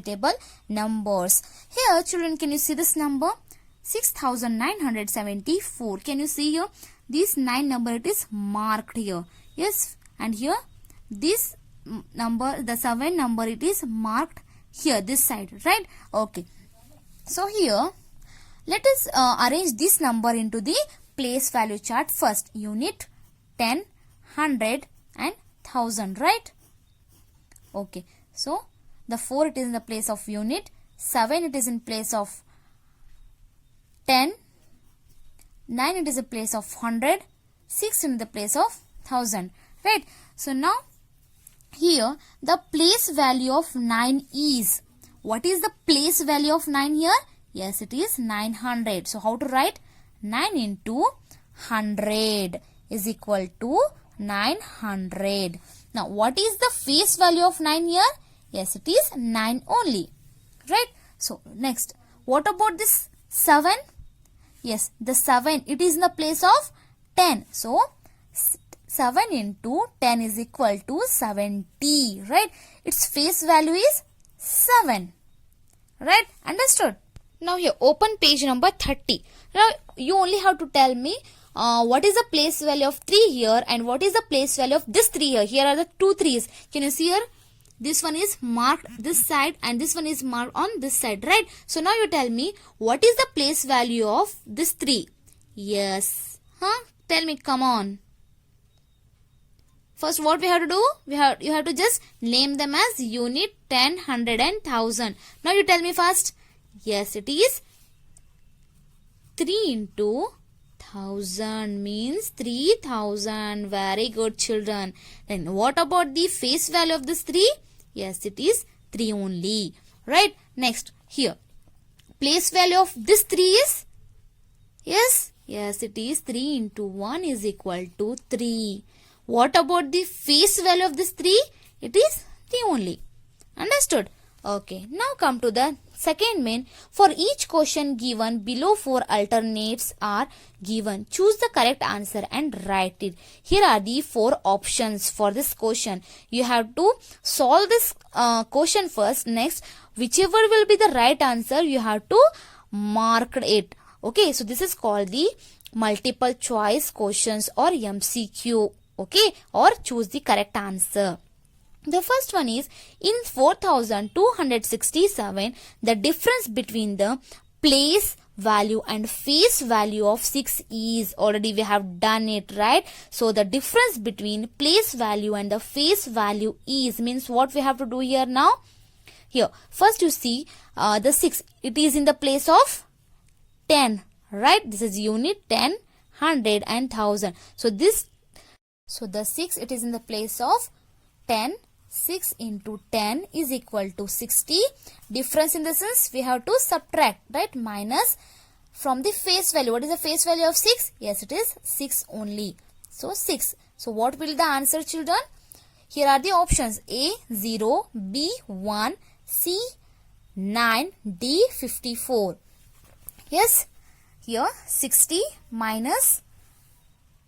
table numbers. Here children, can you see this number? 6974. Can you see here? This 9 number, it is marked here. Yes, and here this number, the 7 number, it is marked here, this side, right? Okay. So here, let us arrange this number into the place value chart first. Unit, 10, 100 and 1000, right? Okay. So, the 4 it is in the place of unit, 7 it is in place of 10, 9 it is in place of 100, 6 in the place of 1000, right? So, now here the place value of 9 is, what is the place value of 9 here? Yes, it is 900. So, how to write? 9 into 100 is equal to 900. Now, what is the face value of 9 here? Yes, it is 9 only, right? So, next, what about this 7? Yes, the 7, it is in the place of 10. So, 7 into 10 is equal to 70, right? Its face value is 7, right? Understood? Now, here, open page number 30. Now, you only have to tell me what is the place value of 3 here and what is the place value of this 3 here. Here are the 2 3s. Can you see here? This one is marked this side and this one is marked on this side, right? So, now you tell me what is the place value of this 3? Yes. Tell me, come on. First, what we have to do? You have to just name them as unit, 10, 100 and 1000. Now, you tell me first. Yes, it is 3 into 1000 means 3000. Very good, children. Then what about the face value of this 3? Yes, it is 3 only. Right? Next, here. Place value of this 3 is? Yes? Yes, it is 3 into 1 is equal to 3. What about the face value of this 3? It is 3 only. Understood? Okay. Now come to the second main. For each question given below, 4 alternates are given. Choose the correct answer and write it. Here are the 4 options for this question. You have to solve this question first. Next, whichever will be the right answer, you have to mark it. Okay, so this is called the multiple choice questions or MCQ. Okay, or choose the correct answer. The first one is, in 4267, the difference between the place value and face value of 6 is, already we have done it, right? So, the difference between place value and the face value is, means what we have to do here now? Here, first you see the 6, it is in the place of 10, right? This is unit, 10, 100 and 1000. So, the 6, it is in the place of 10. 6 into 10 is equal to 60. Difference in the sense we have to subtract, right? Minus from the face value. What is the face value of 6? Yes, it is 6 only. So, 6. So, what will the answer, children? Here are the options. A, 0, B, 1, C, 9, D, 54. Yes, here 60 minus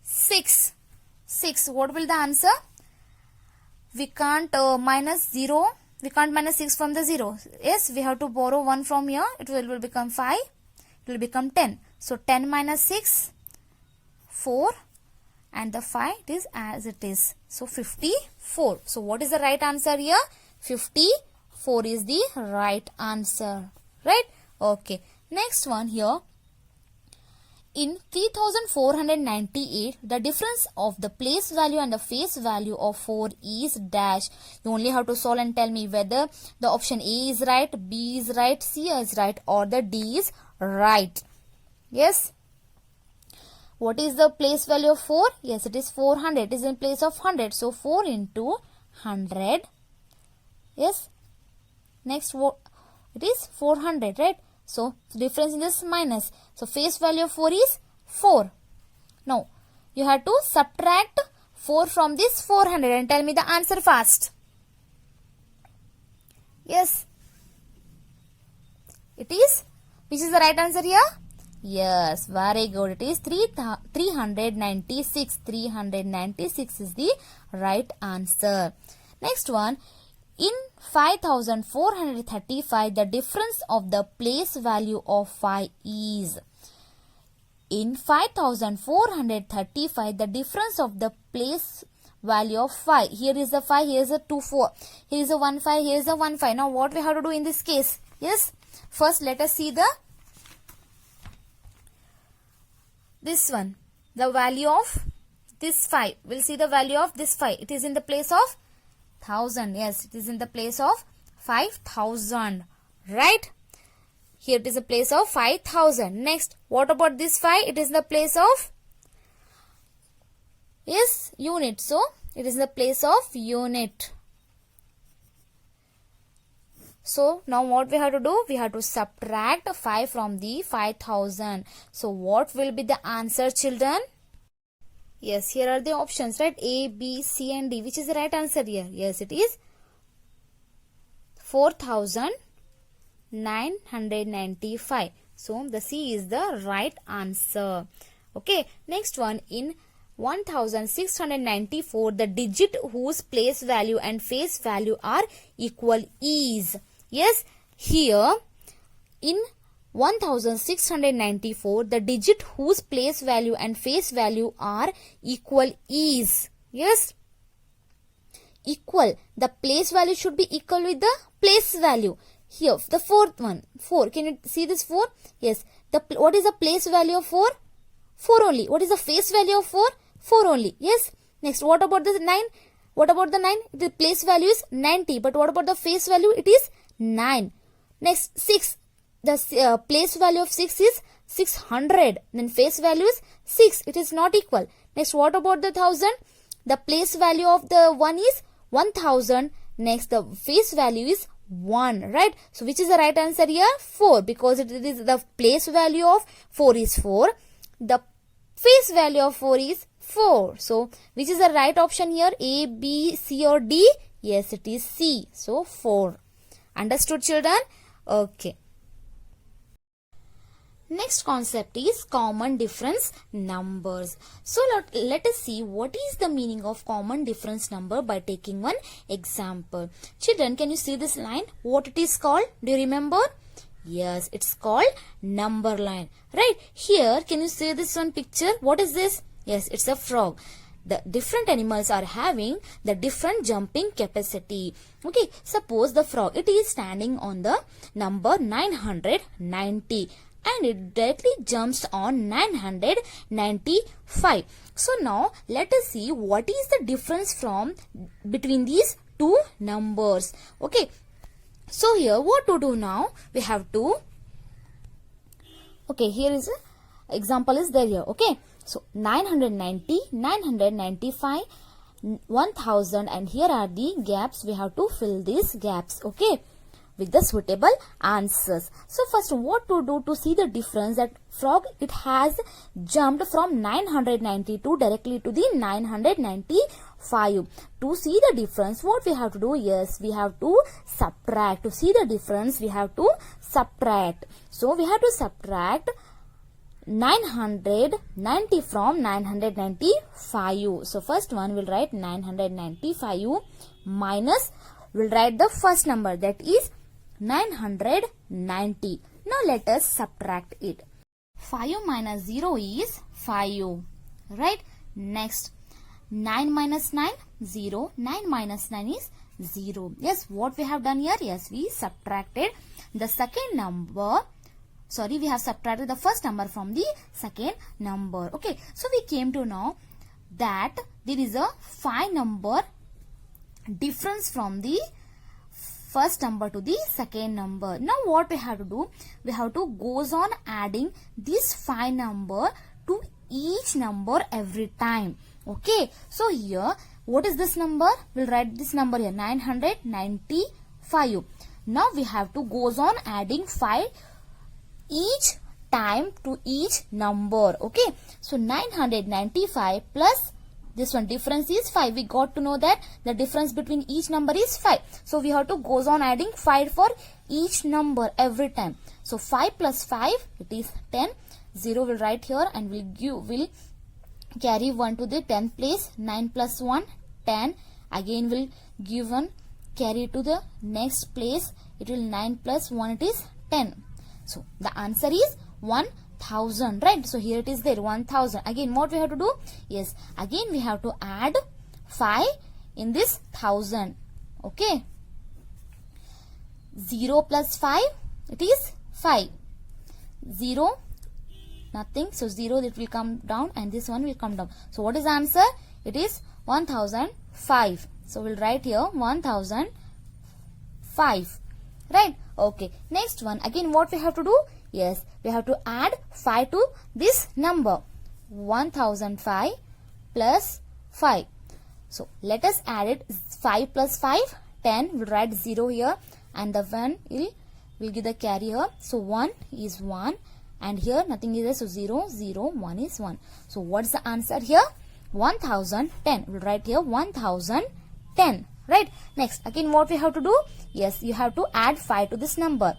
6. 6. What will the answer? We can't minus 0. We can't minus 6 from the 0. Yes, we have to borrow 1 from here. It will become 5. It will become 10. So, 10 minus 6, 4. And the 5 it is as it is. So, 54. So, what is the right answer here? 54 is the right answer. Right? Okay. Next one here. In 3498, the difference of the place value and the face value of 4 is dash. You only have to solve and tell me whether the option A is right, B is right, C is right or the D is right. Yes. What is the place value of 4? Yes, it is 400. It is in place of 100. So, 4 into 100. Yes. Next, it is 400, right? So, difference in this minus. So, face value of 4 is 4. Now, you have to subtract 4 from this 400 and tell me the answer fast. Yes. It is, which is the right answer here? Yes, very good. It is 396. 396 is the right answer. Next one. In 5435, the difference of the place value of 5 is. In 5435, the difference of the place value of 5. Here is the 5, here is a 2, 4. Here is a 1, 5, here is a 1, 5. Now what we have to do in this case? Yes. First let us see this one. The value of this 5. We'll see the value of this 5. It is in the place of 1000. Yes, it is in the place of 5000. Right? Here it is a place of 5000. Next, what about this 5? It is in the place of, yes, unit. So, it is in the place of unit. So, now what we have to do? We have to subtract 5 from the 5000. So, what will be the answer, children? Yes, here are the options, right? A, B, C and D. Which is the right answer here? Yes, it is 4995. So, the C is the right answer. Okay, next one. In 1694, the digit whose place value and face value are equal is. Yes, here in 1694, the digit whose place value and face value are equal is. Yes, equal. The place value should be equal with the place value. Here, the fourth one, 4. Can you see this 4? Yes. What is the place value of 4? 4 only. What is the face value of 4? 4 only. Yes. Next, what about the 9? What about the 9? The place value is 90. But what about the face value? It is 9. Next, 6. The place value of 6 is 600. Then face value is 6. It is not equal. Next, what about the 1000? The place value of the 1 is 1000. Next, the face value is 1. Right? So, which is the right answer here? 4. Because it is the place value of 4 is 4. The face value of 4 is 4. So, which is the right option here? A, B, C or D? Yes, it is C. So, 4. Understood, children? Okay. Next concept is common difference numbers. So, let us see what is the meaning of common difference number by taking one example. Children, can you see this line? What it is called? Do you remember? Yes, it's called number line. Right? Here, can you see this one picture? What is this? Yes, it's a frog. The different animals are having the different jumping capacity. Okay, suppose the frog, it is standing on the number 990. And it directly jumps on 995. So now let us see what is the difference between these two numbers. Okay. So here what to do now? We have to, okay, here is a example is there here. Okay. So 990, 995, 1000 and here are the gaps. We have to fill these gaps. Okay. With the suitable answers. So first what to do to see the difference? That frog, it has jumped from 992 directly to the 995. To see the difference, what we have to do? Yes, we have to subtract. To see the difference, we have to subtract. So we have to subtract 990 from 995. So first one will write 995 minus, we'll write the first number, that is 990. Now let us subtract it. 5 minus 0 is 5. Right? Next, 9 minus 9, 0. 9 minus 9 is 0. Yes, what we have done here? Yes, we subtracted the second number. Sorry, we have subtracted the first number from the second number. Okay, so we came to know that there is a 5 number difference from the first number to the second number. Now what we have to do? We have to goes on adding this 5 number to each number every time. Okay. So here, what is this number? We'll write this number here, 995. Now we have to goes on adding 5 each time to each number. Okay. So 995 plus this one difference is 5. We got to know that the difference between each number is 5. So we have to goes on adding 5 for each number every time. So 5 plus 5, it is 10. 0 will write here and will carry 1 to the 10th place. 9 plus 1, 10. Again will give 1 carry to the next place. It will 9 plus 1, it is 10. So the answer is 1000, right? So here it is there, 1000. Again, what we have to do? Yes, again we have to add 5 in this 1000. Okay. 0 plus 5, it is 5. 0, nothing. So 0, it will come down and this one will come down. So what is the answer? It is 1005. So we'll write here 1005. Right? Okay. Next one. Again, what we have to do? Yes, we have to add 5 to this number. 1005 plus 5. So let us add it. 5 plus 5, 10. We'll write 0 here and the 1 will give the carry here. So 1 is 1 and here nothing is there. So 0, 0, 1 is 1. So what's the answer here? 1010. We'll write here 1010. Right? Next, again what we have to do? Yes, you have to add 5 to this number.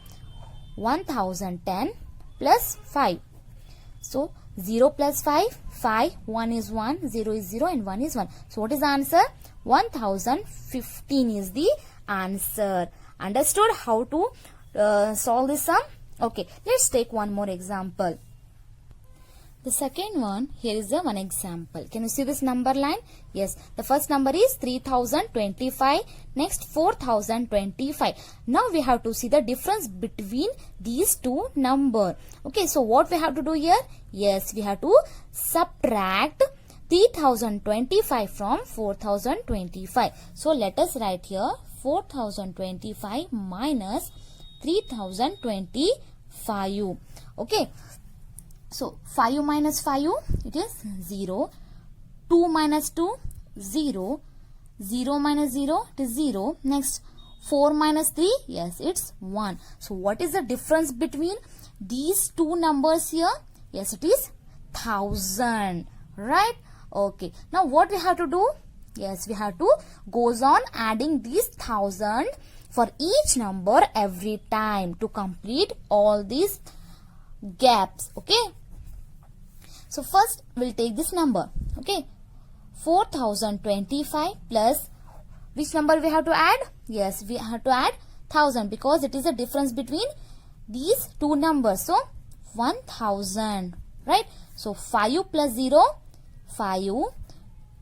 1010 plus 5. So 0 plus 5, 5, 1 is 1, 0 is 0 and 1 is 1. So what is the answer? 1015 is the answer. Understood how to solve this sum? Okay, let's take one more example. The second one, here is the one example. Can you see this number line? Yes, the first number is 3025, next 4025. Now we have to see the difference between these two numbers. Okay, so what we have to do here? Yes, we have to subtract 3025 from 4025. So let us write here 4025 minus 3025. Okay. So 5 minus 5, it is 0. 2 minus 2, 0. 0 minus 0, it is 0. Next 4 minus 3, yes, it's 1. So what is the difference between these two numbers here? Yes, it is 1000. Right? Okay. Now what we have to do? Yes, we have to goes on adding these 1000 for each number every time to complete all these gaps. Okay. So first we'll take this number. Okay. 4025 plus which number we have to add? Yes, we have to add 1000 because it is a difference between these two numbers. So 1000. Right. So 5 plus 0, 5.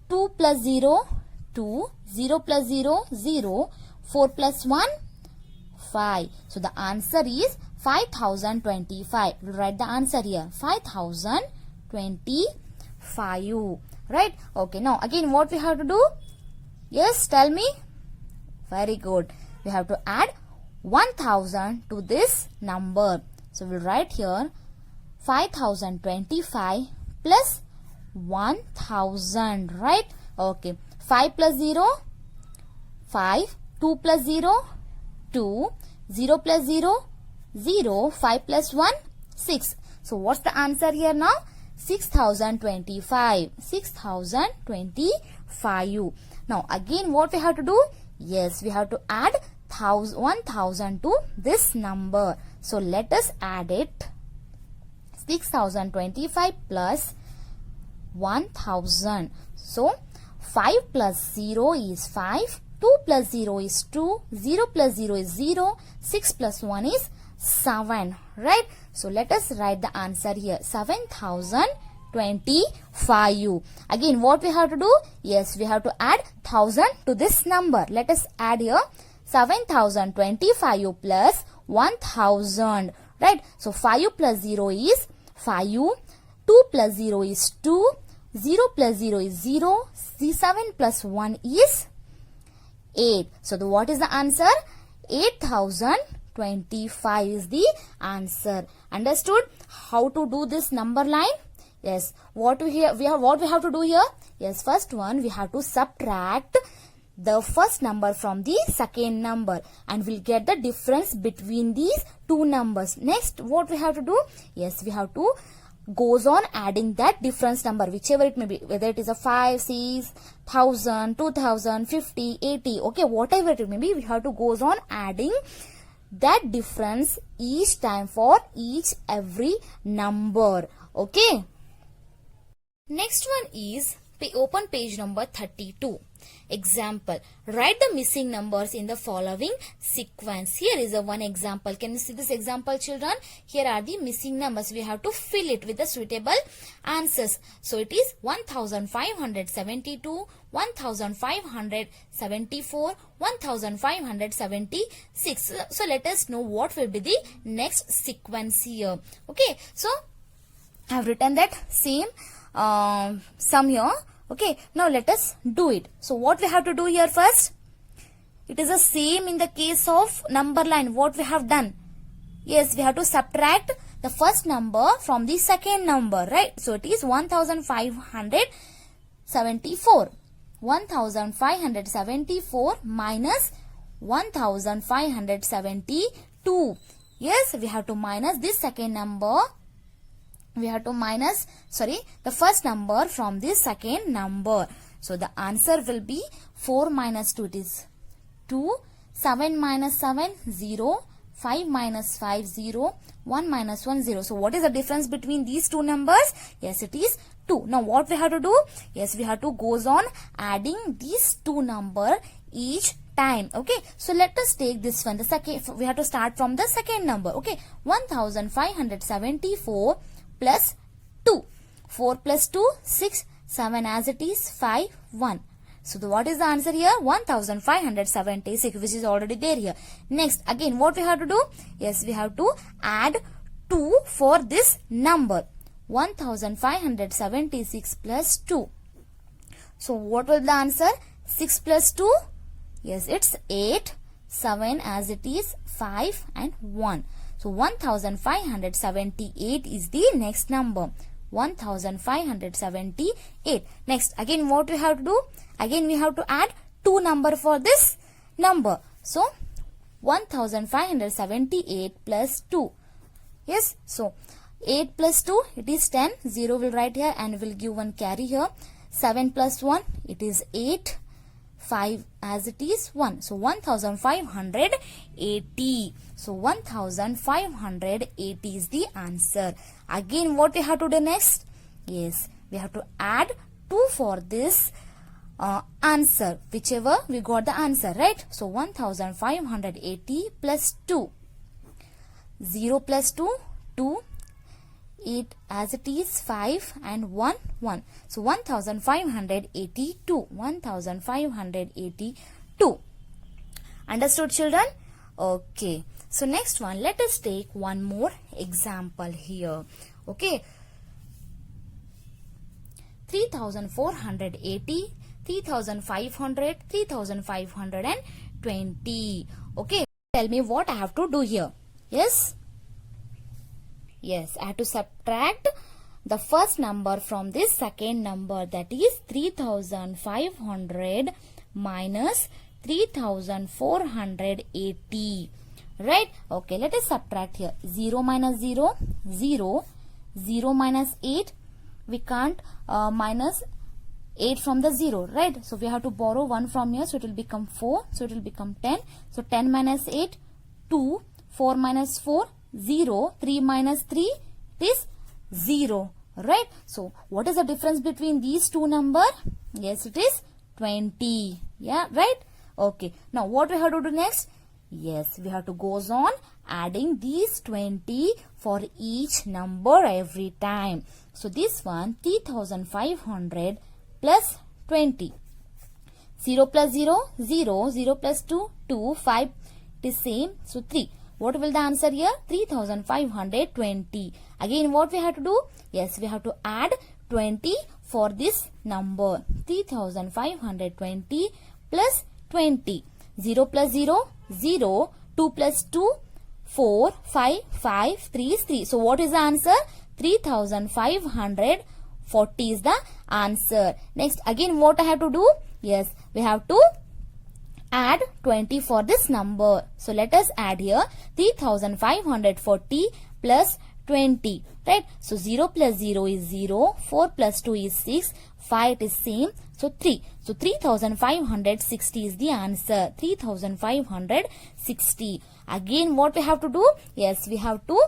2 plus 0, 2. 0 plus 0, 0. 4 plus 1, 5. So the answer is 5025. We'll write the answer here. 5025. Right? Okay. Now again what we have to do? Yes, tell me. Very good. We have to add 1000 to this number. So we'll write here 5025 plus 1000. Right? Okay. 5 plus 0, 5. 2 plus 0, 2. 0 plus 0, 0. 5 plus 1, 6. So what's the answer here now? 6025. 6025. Now again what we have to do? Yes, we have to add 1000 to this number. So let us add it. 6025 plus 1000. So 5 plus 0 is 5. 2 plus 0 is 2. 0 plus 0 is 0. 6 plus 1 is 7. Right? So let us write the answer here. 7025. Again what we have to do? Yes, we have to add 1000 to this number. Let us add here 7025 plus 1000. Right? So 5 plus 0 is 5. 2 plus 0 is 2. 0 plus 0 is 0. 7 plus 1 is 8. So what is the answer? 8025 is the answer. Understood how to do this number line? Yes. What we have to do here? Yes. First one we have to subtract the first number from the second number and we'll get the difference between these two numbers. Next what we have to do? Yes, we have to goes on adding that difference number, whichever it may be, whether it is a 5, 6, 1000, 2000, 50, 80, okay, whatever it may be, we have to goes on adding that difference each time for every number. Okay. Next one is Open page number 32. Example. Write the missing numbers in the following sequence. Here is a one example. Can you see this example, children? Here are the missing numbers. We have to fill it with the suitable answers. So it is 1572, 1574, 1576. So let us know what will be the next sequence here. Okay. So I have written that same sum here. Okay, now let us do it. So what we have to do here first? It is the same in the case of number line. What we have done? Yes, we have to subtract the first number from the second number, right? So it is 1574. 1574 minus 1572. Yes, we have to minus this second number. We have to minus, the first number from this second number. So the answer will be 4 minus 2, it is 2, 7 minus 7, 0, 5 minus 5, 0, 1 minus 1, 0. So what is the difference between these two numbers? Yes, it is 2. Now what we have to do? Yes, we have to goes on adding these two number each time. Okay, so let us take this one. The second, we have to start from the second number. Okay, 1574 plus 2. 4 plus 2, 6, 7 as it is, 5, 1. So what is the answer here? 1576, which is already there here. Next, again, what we have to do? Yes, we have to add 2 for this number. 1576 plus 2. So what will the answer? 6 plus 2? Yes, it's 8, 7 as it is, 5 and 1. So 1578 is the next number. 1578. Next, again what we have to do? Again we have to add 2 number for this number. So 1578 plus 2. Yes, so 8 plus 2, it is 10. 0 will write here and will give one carry here. 7 plus 1, it is 8. 5 as it is, 1. So 1580. So 1580 is the answer. Again what we have to do next? Yes, we have to add 2 for this answer, whichever we got the answer, right? So 1580 plus 2. 0 plus 2, 2. 8 as it is, 5 and 1, 1. So 1582. 1582. Understood, children? Okay. So next one, let us take one more example here. Okay. 3480, 3500, 3520. Okay. Tell me what I have to do here. Yes? Yes, I have to subtract the first number from this second number, that is 3500 minus 3480. Right? Okay, let us subtract here. 0 minus 0, 0. 0 minus 8. We can't minus 8 from the 0, right? So we have to borrow 1 from here, so it will become 4. So it will become 10. So 10 minus 8, 2. 4 minus 4, 0. 3 minus 3, it is 0. Right? So what is the difference between these two numbers? Yes, it is 20. Yeah, right? Okay. Now what we have to do next? Yes, we have to goes on adding these 20 for each number every time. So this one, 3500 plus 20. 0 plus 0, 0. 0 plus 2, 2. 5, it is same. So 3. What will the answer here? 3520. Again, what we have to do? Yes, we have to add 20 for this number. 3520 plus 20. 0 plus 0, 0. 2 plus 2, 4. 5, 5. 3 is 3. So, what is the answer? 3540 is the answer. Next, again, what I have to do? Yes, we have to add 20 for this number. So let us add here 3540 plus 20. Right? So 0 plus 0 is 0. 4 plus 2 is 6. 5 is same. So 3. So 3560 is the answer. 3560. Again what we have to do? Yes, we have to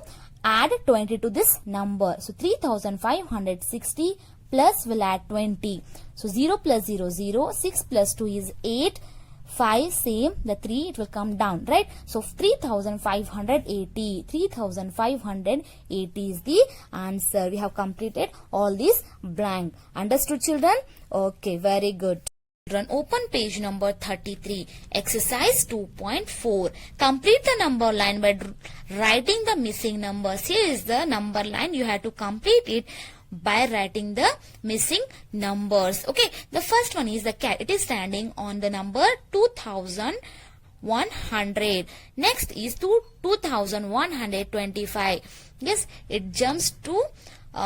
add 20 to this number. So 3560 plus we'll add 20. So 0 plus 0, 0. 6 plus 2 is 8. 5 same, the 3 it will come down, right? So 3580. 3580 is the answer. We have completed all these blank. Understood, children? Okay, very good. Children, open page number 33. Exercise 2.4. Complete the number line by writing the missing numbers. Here is the number line. You have to complete it by writing the missing numbers. Okay, the first one is the cat. It is standing on the number 2100. Next is 2125. Yes, it jumps to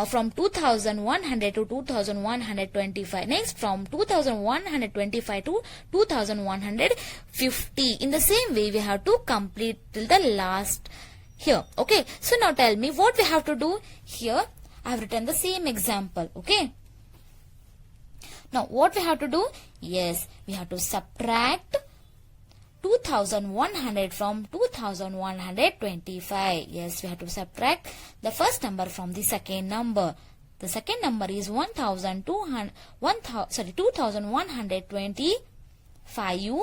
from 2100 to 2125. Next, from 2125 to 2150. In the same way, we have to complete till the last here. Okay, so now tell me what we have to do here. I have written the same example. Okay. Now what we have to do? Yes, we have to subtract 2100 from 2125. Yes, we have to subtract the first number from the second number. The second number is 2125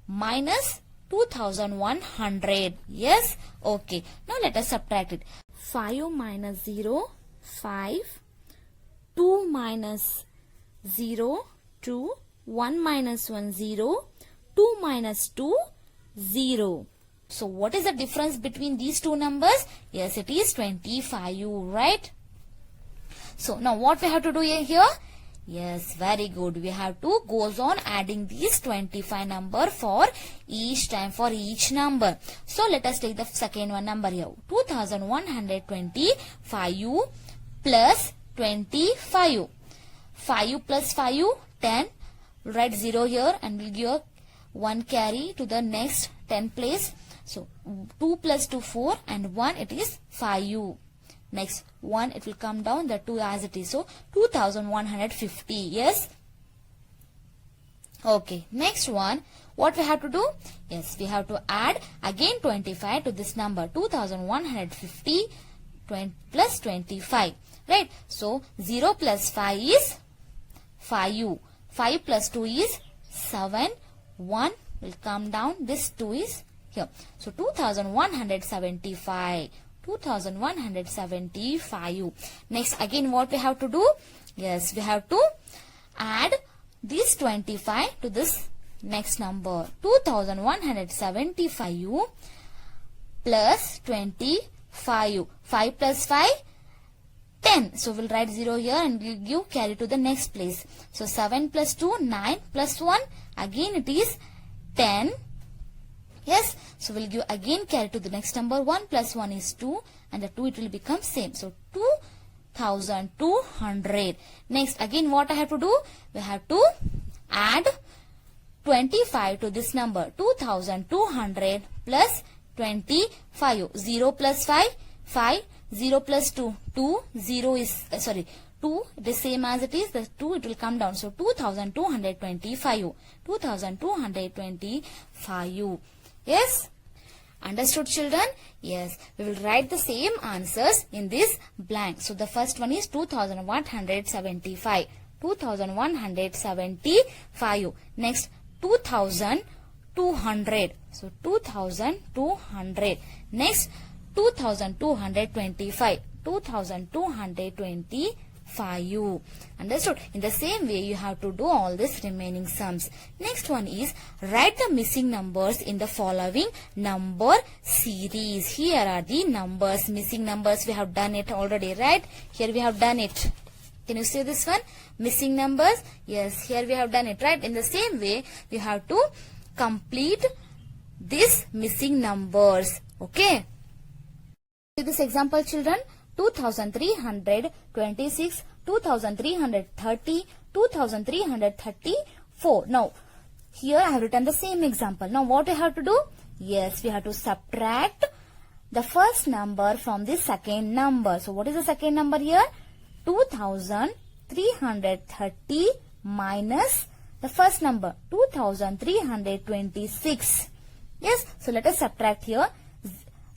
minus 2100. Yes. Okay. Now let us subtract it. 5 minus 0. 5, 2 minus 0, 2, 1 minus 1, 0, 2 minus 2, 0. So what is the difference between these two numbers? Yes, it is 25, right? So now what we have to do here? Yes, very good. We have to goes on adding these 25 number for each time, for each number. So let us take the second one number here. 2125 plus 25. 5 plus 5, 10. We'll write 0 here and we'll give 1 carry to the next 10 place. So 2 plus 2, 4 and 1 it is 5. Next 1 it will come down, the 2 as it is. So 2150. Yes. Okay. Next one. What we have to do? Yes, we have to add again 25 to this number. 2150 plus 25. Right. So 0 plus 5 is 5. 5 plus 2 is 7. 1 will come down. This 2 is here. So 2175. 2175. Next, again what we have to do? Yes, we have to add this 25 to this next number. 2175 plus 25. 5 plus 5, 10. So we'll write 0 here and we'll give carry to the next place. So 7 plus 2, 9 plus 1. Again it is 10. Yes. So we'll give again carry to the next number. 1 plus 1 is 2 and the 2 it will become same. So 2200. Next again what I have to do? We have to add 25 to this number. 2200 plus 25. 0 plus 5, 5. 0 plus 2, 2. 0 is, 2, it is same as it is. The 2 it will come down. So 2225. 2225. Yes. Understood, children? Yes. We will write the same answers in this blank. So the first one is 2175. 2175. Next 2200. So 2200. Next 2225. 2225. Understood? In the same way, you have to do all these remaining sums. Next one is write the missing numbers in the following number series. Here are the numbers, missing numbers. We have done it already, right? Here we have done it. Can you see this one? Missing numbers. Yes, here we have done it, right? In the same way, you have to complete these missing numbers. Okay? See this example, children. 2326, 2330, 2334. Now, here I have written the same example. Now, what we have to do? Yes, we have to subtract the first number from the second number. So, what is the second number here? 2330 minus the first number, 2326. Yes, so let us subtract here.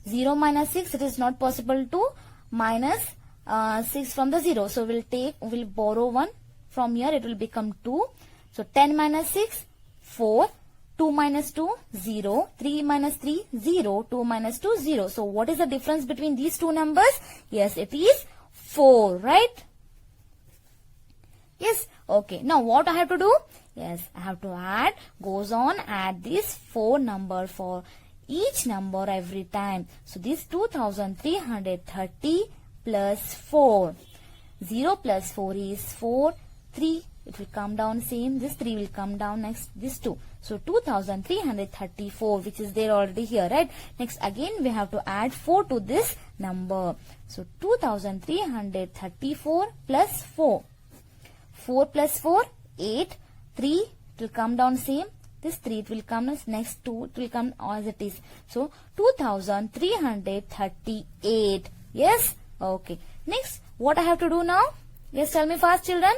0 minus 6, it is not possible to minus 6 from the 0. So we'll borrow 1 from here. It will become 2. So 10 minus 6, 4. 2 minus 2, 0. 3 minus 3, 0. 2 minus 2, 0. So what is the difference between these two numbers? Yes, it is 4, right? Yes. Okay. Now what I have to do? Yes, I have to add, goes on, add this 4 number for each number every time. So this 2330 plus 4. 0 plus 4 is 4. 3, it will come down same. This 3 will come down next, this 2. So 2334, which is there already here, right? Next again we have to add 4 to this number. So 2334 plus 4. 4 plus 4, 8. 3, it will come down same. This 3, it will come next 2, it will come as it is. So 2338. Yes? Okay. Next, what I have to do now? Yes, tell me fast, children.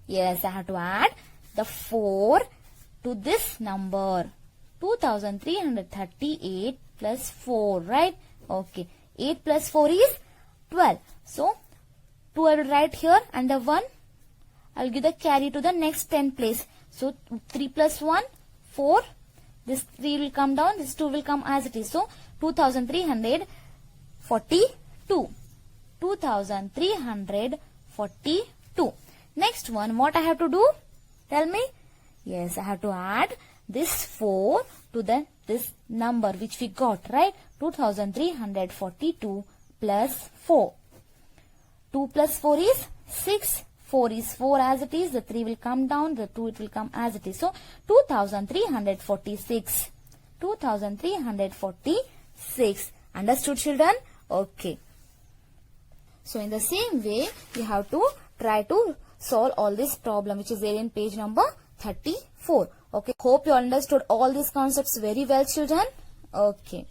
Yes, I have to add the 4 to this number. 2338 plus 4, right? Okay. 8 plus 4 is 12. So 2 I will write here and the 1 I will give the carry to the next 10 place. So 3 plus 1, 4. This 3 will come down. This 2 will come as it is. So 2342. 2342. Next one, what I have to do? Tell me. Yes, I have to add this 4 to this number which we got, right? 2342 plus 4. 2 plus 4 is 6. 4 is 4 as it is. The 3 will come down. The 2 it will come as it is. So 2346. 2346. Understood, children? Okay. So in the same way, you have to try to solve all this problem which is there in page number 34. Okay. Hope you understood all these concepts very well, children. Okay.